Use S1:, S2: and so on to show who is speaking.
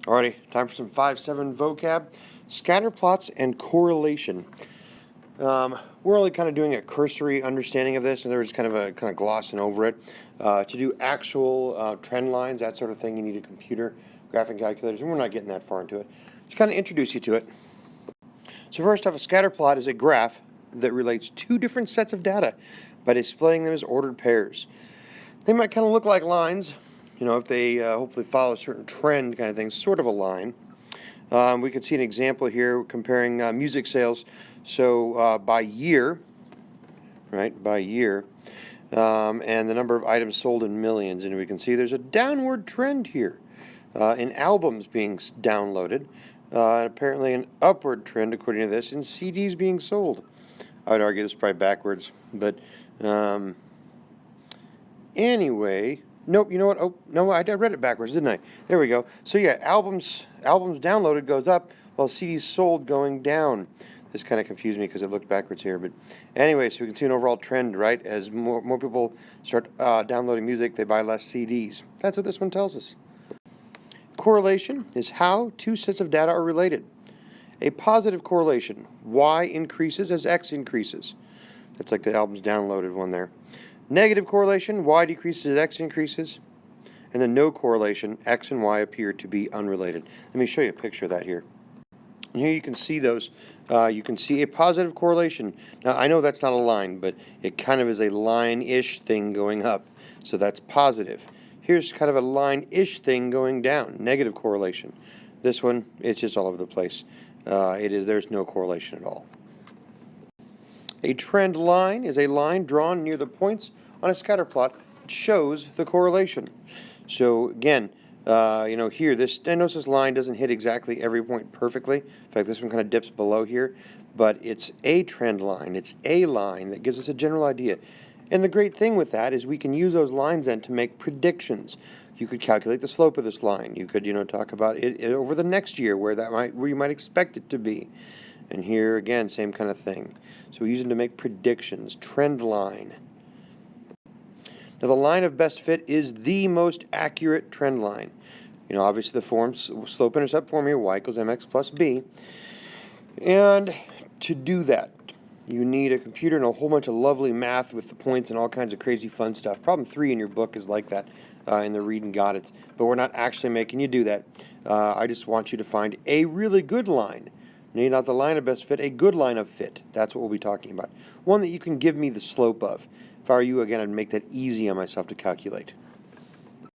S1: Alrighty, time for some 5-7 vocab. Scatter plots and correlation. We're only kind of doing a cursory understanding of this, and there's kind of glossing over it. To do actual trend lines, that sort of thing, you need a computer, graphing calculators, and we're not getting that far into it. Just kind of introduce you to it. So first off, a scatter plot is a graph that relates two different sets of data by displaying them as ordered pairs. They might kind of look like lines, you know, if they hopefully follow a certain trend kind of thing, sort of a line. We can see an example here comparing music sales. So by year, right, by year, and the number of items sold in millions. And we can see there's a downward trend here in albums being downloaded, and apparently an upward trend, according to this, in CDs being sold. I would argue this is probably backwards, but anyway, nope, you know what? Oh, no, I read it backwards, didn't I? There we go. So yeah, albums downloaded goes up, while CDs sold going down. This kind of confused me because it looked backwards here, but anyway, so we can see an overall trend, right? As more people start downloading music, they buy less CDs. That's what this one tells us. Correlation is how two sets of data are related. A positive correlation, Y increases as X increases. That's like the albums downloaded one there. Negative correlation, Y decreases as X increases. And then no correlation, X and Y appear to be unrelated. Let me show you a picture of that here. And here you can see those. You can see a positive correlation. Now, I know that's not a line, but it kind of is a line-ish thing going up. So that's positive. Here's kind of a line-ish thing going down, negative correlation. This one, it's just all over the place. There's no correlation at all. A trend line is a line drawn near the points on a scatter plot that shows the correlation. So again, here, I notice this line doesn't hit exactly every point perfectly. In fact, this one kind of dips below here, but it's a trend line. It's a line that gives us a general idea. And the great thing with that is we can use those lines then to make predictions. You could calculate the slope of this line. You could, talk about it over the next year where you might expect it to be. And here again, same kind of thing. So we use them to make predictions. Trend line. Now the line of best fit is the most accurate trend line. Obviously the form, slope-intercept form here, y equals mx plus b. And to do that, you need a computer and a whole bunch of lovely math with the points and all kinds of crazy fun stuff. Problem 3 in your book is like that in the Read and Got It. But we're not actually making you do that. I just want you to find a really good line. Not the line of best fit, a good line of fit. That's what we'll be talking about. One that you can give me the slope of. If I were you, again, I'd make that easy on myself to calculate.